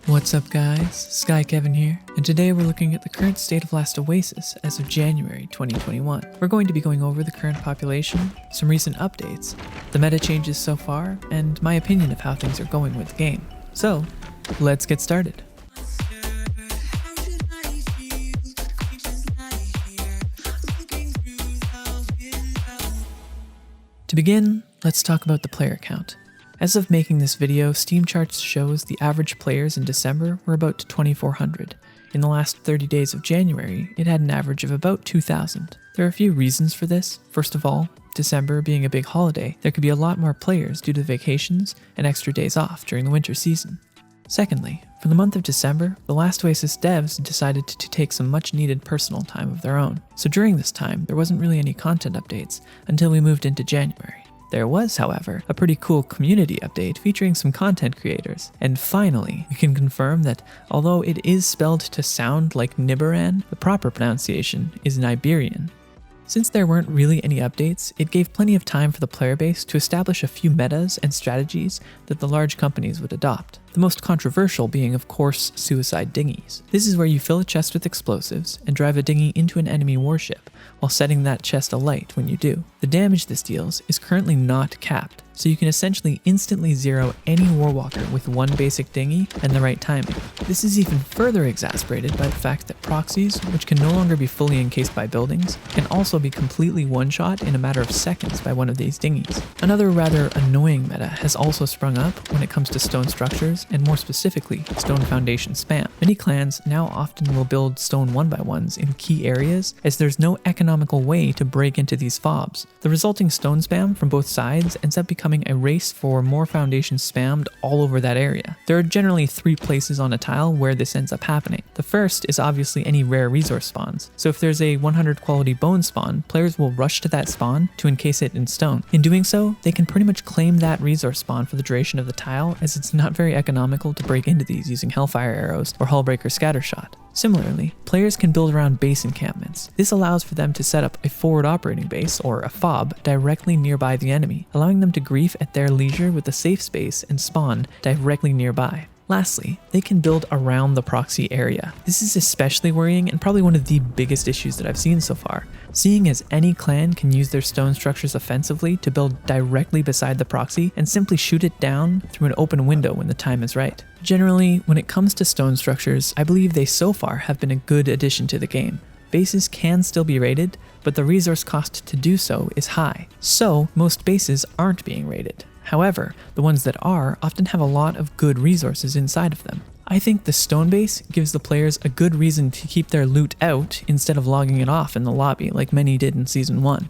What's up guys, SkyKevin here, and today we're looking at the current state of Last Oasis as of January 2021. We're going to be going over the current population, some recent updates, the meta changes so far, and my opinion of how things are going with the game. So, let's get started. To begin, let's talk about the player count. As of making this video, Steam Charts shows the average players in December were about 2,400. In the last 30 days of January, it had an average of about 2,000. There are a few reasons for this. First of all, December being a big holiday, there could be a lot more players due to vacations and extra days off during the winter season. Secondly, for the month of December, the Last Oasis devs decided to take some much needed personal time of their own. So during this time, there wasn't really any content updates until we moved into January. There was, however, a pretty cool community update featuring some content creators. And finally, we can confirm that although it is spelled to sound like Nibiran, the proper pronunciation is Niberian. Since there weren't really any updates, it gave plenty of time for the player base to establish a few metas and strategies that the large companies would adopt. The most controversial being, of course, suicide dinghies. This is where you fill a chest with explosives and drive a dinghy into an enemy warship, while setting that chest alight when you do. The damage this deals is currently not capped, so you can essentially instantly zero any warwalker with one basic dinghy and the right timing. This is even further exacerbated by the fact that proxies, which can no longer be fully encased by buildings, can also be completely one-shot in a matter of seconds by one of these dinghies. Another rather annoying meta has also sprung up when it comes to stone structures, and more specifically, stone foundation spam. Many clans now often will build stone 1x1s in key areas, as there's no economical way to break into these fobs. The resulting stone spam from both sides ends up becoming a race for more foundations spammed all over that area. There are generally 3 places on a tile where this ends up happening. The first is obviously any rare resource spawns, so if there's a 100 quality bone spawn, players will rush to that spawn to encase it in stone. In doing so, they can pretty much claim that resource spawn for the duration of the tile, as it's not very economical to break into these using Hellfire arrows or Hullbreaker scattershot. Similarly, players can build around base encampments. This allows for them to set up a forward operating base, or a FOB, directly nearby the enemy, allowing them to grief at their leisure with a safe space and spawn directly nearby. Lastly, they can build around the proxy area. This is especially worrying and probably one of the biggest issues that I've seen so far, seeing as any clan can use their stone structures offensively to build directly beside the proxy and simply shoot it down through an open window when the time is right. Generally, when it comes to stone structures, I believe they so far have been a good addition to the game. Bases can still be raided, but the resource cost to do so is high, so most bases aren't being raided. However, the ones that are often have a lot of good resources inside of them. I think the stone base gives the players a good reason to keep their loot out instead of logging it off in the lobby like many did in Season 1.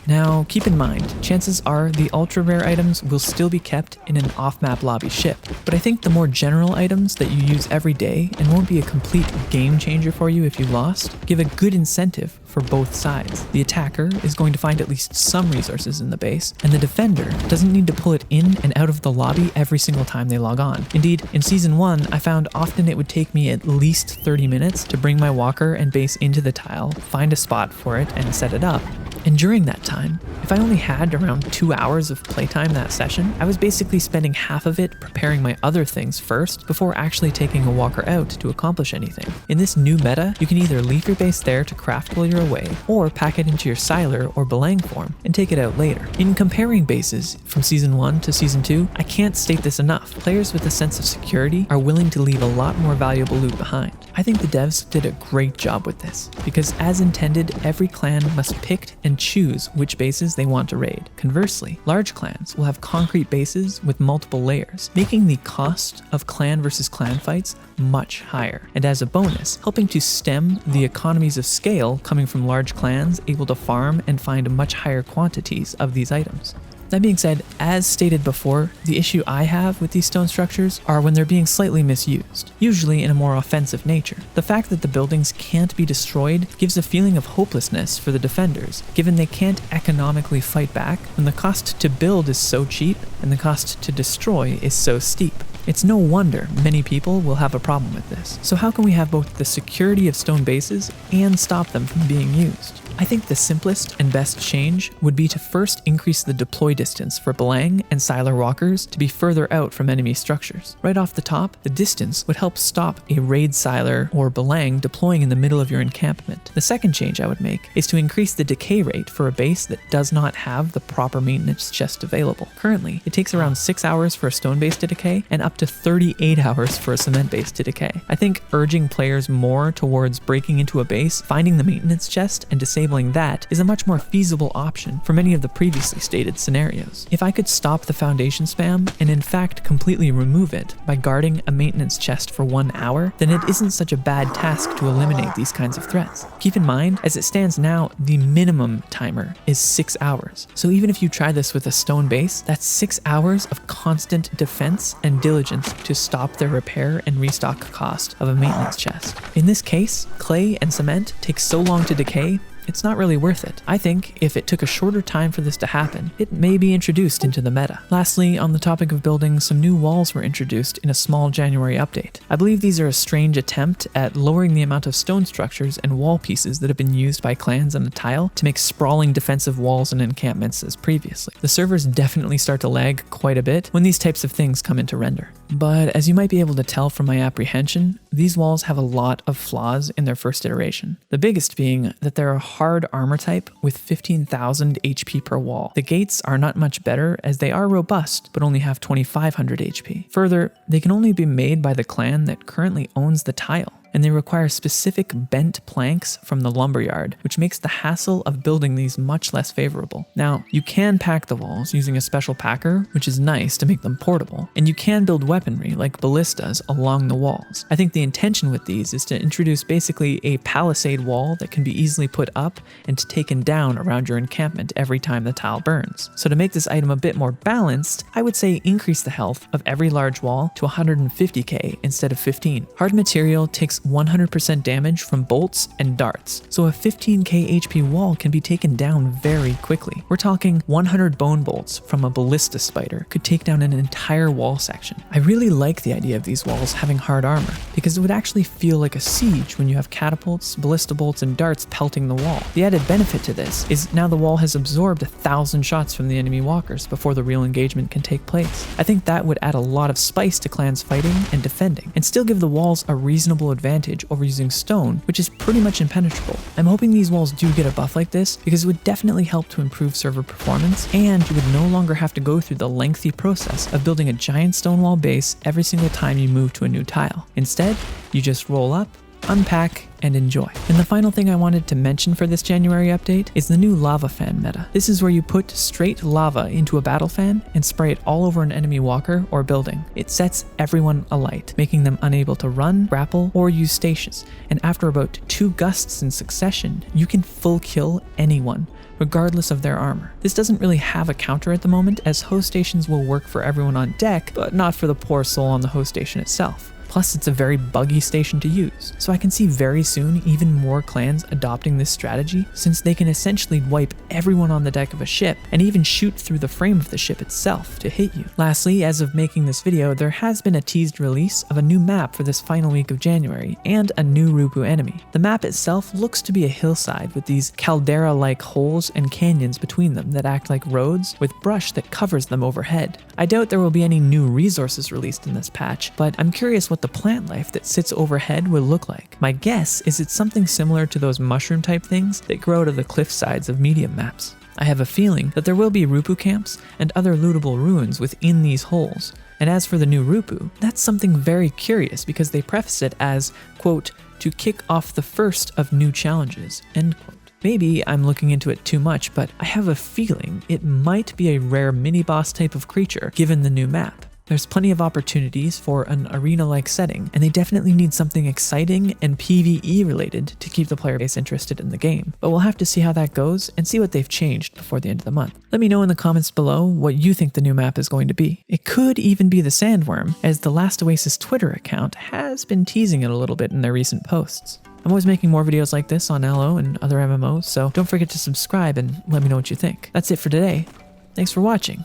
Now, keep in mind, chances are the ultra rare items will still be kept in an off-map lobby ship, but I think the more general items that you use every day and won't be a complete game changer for you if you lost, give a good incentive for both sides. The attacker is going to find at least some resources in the base, and the defender doesn't need to pull it in and out of the lobby every single time they log on. Indeed, in Season 1, I found often it would take me at least 30 minutes to bring my walker and base into the tile, find a spot for it, and set it up. And during that time, if I only had around 2 hours of playtime that session, I was basically spending half of it preparing my other things first before actually taking a walker out to accomplish anything. In this new meta, you can either leave your base there to craft while you're away, or pack it into your Siler or Belang form and take it out later. In comparing bases from Season 1 to Season 2, I can't state this enough. Players with a sense of security are willing to leave a lot more valuable loot behind. I think the devs did a great job with this, because as intended, every clan must pick and choose which bases they want to raid. Conversely, large clans will have concrete bases with multiple layers, making the cost of clan versus clan fights much higher, and as a bonus, helping to stem the economies of scale coming from large clans able to farm and find much higher quantities of these items. That being said, as stated before, the issue I have with these stone structures are when they're being slightly misused, usually in a more offensive nature. The fact that the buildings can't be destroyed gives a feeling of hopelessness for the defenders, given they can't economically fight back when the cost to build is so cheap and the cost to destroy is so steep. It's no wonder many people will have a problem with this. So how can we have both the security of stone bases and stop them from being used? I think the simplest and best change would be to first increase the deploy distance for Belang and Siler walkers to be further out from enemy structures. Right off the top, the distance would help stop a raid Siler or Belang deploying in the middle of your encampment. The second change I would make is to increase the decay rate for a base that does not have the proper maintenance chest available. Currently, it takes around 6 hours for a stone base to decay and up to 38 hours for a cement base to decay. I think urging players more towards breaking into a base, finding the maintenance chest, and disabling that is a much more feasible option for many of the previously stated scenarios. If I could stop the foundation spam and in fact completely remove it by guarding a maintenance chest for 1 hour, then it isn't such a bad task to eliminate these kinds of threats. Keep in mind, as it stands now, the minimum timer is 6 hours. So even if you try this with a stone base, that's 6 hours of constant defense and diligence to stop the repair and restock cost of a maintenance chest. In this case, clay and cement take so long to decay, it's not really worth it. I think if it took a shorter time for this to happen, it may be introduced into the meta. Lastly, on the topic of building, some new walls were introduced in a small January update. I believe these are a strange attempt at lowering the amount of stone structures and wall pieces that have been used by clans on a tile to make sprawling defensive walls and encampments as previously. The servers definitely start to lag quite a bit when these types of things come into render. But as you might be able to tell from my apprehension, these walls have a lot of flaws in their first iteration. The biggest being that they're a hard armor type with 15,000 HP per wall. The gates are not much better as they are robust but only have 2,500 HP. Further, they can only be made by the clan that currently owns the tile, and they require specific bent planks from the lumberyard, which makes the hassle of building these much less favorable. Now, you can pack the walls using a special packer, which is nice to make them portable, and you can build weaponry like ballistas along the walls. I think the intention with these is to introduce basically a palisade wall that can be easily put up and taken down around your encampment every time the tile burns. So to make this item a bit more balanced, I would say increase the health of every large wall to 150k instead of 15. Hard material takes 100% damage from bolts and darts, so a 15k HP wall can be taken down very quickly. We're talking 100 bone bolts from a ballista spider could take down an entire wall section. I really like the idea of these walls having hard armor, because it would actually feel like a siege when you have catapults, ballista bolts, and darts pelting the wall. The added benefit to this is now the wall has absorbed 1,000 shots from the enemy walkers before the real engagement can take place. I think that would add a lot of spice to clans fighting and defending, and still give the walls a reasonable advantage over using stone, which is pretty much impenetrable. I'm hoping these walls do get a buff like this because it would definitely help to improve server performance, and you would no longer have to go through the lengthy process of building a giant stone wall base every single time you move to a new tile. Instead, you just roll up, unpack, and enjoy. And the final thing I wanted to mention for this January update is the new lava fan meta. This is where you put straight lava into a battle fan and spray it all over an enemy walker or building. It sets everyone alight, making them unable to run, grapple, or use stations. And after about 2 gusts in succession, you can full kill anyone, regardless of their armor. This doesn't really have a counter at the moment, as host stations will work for everyone on deck, but not for the poor soul on the host station itself. Plus, it's a very buggy station to use, so I can see very soon even more clans adopting this strategy, since they can essentially wipe everyone on the deck of a ship and even shoot through the frame of the ship itself to hit you. Lastly, as of making this video, there has been a teased release of a new map for this final week of January, and a new Rupu enemy. The map itself looks to be a hillside with these caldera-like holes and canyons between them that act like roads, with brush that covers them overhead. I doubt there will be any new resources released in this patch, but I'm curious what the plant life that sits overhead will look like. My guess is it's something similar to those mushroom type things that grow out of the cliff sides of medium maps. I have a feeling that there will be Rupu camps and other lootable ruins within these holes. And as for the new Rupu, that's something very curious because they preface it as, quote, to kick off the first of new challenges, end quote. Maybe I'm looking into it too much, but I have a feeling it might be a rare mini-boss type of creature given the new map. There's plenty of opportunities for an arena-like setting, and they definitely need something exciting and PvE related to keep the player base interested in the game. But we'll have to see how that goes and see what they've changed before the end of the month. Let me know in the comments below what you think the new map is going to be. It could even be the Sandworm, as the Last Oasis Twitter account has been teasing it a little bit in their recent posts. I'm always making more videos like this on LO and other MMOs, so don't forget to subscribe and let me know what you think. That's it for today. Thanks for watching,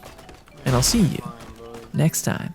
and I'll see you next time.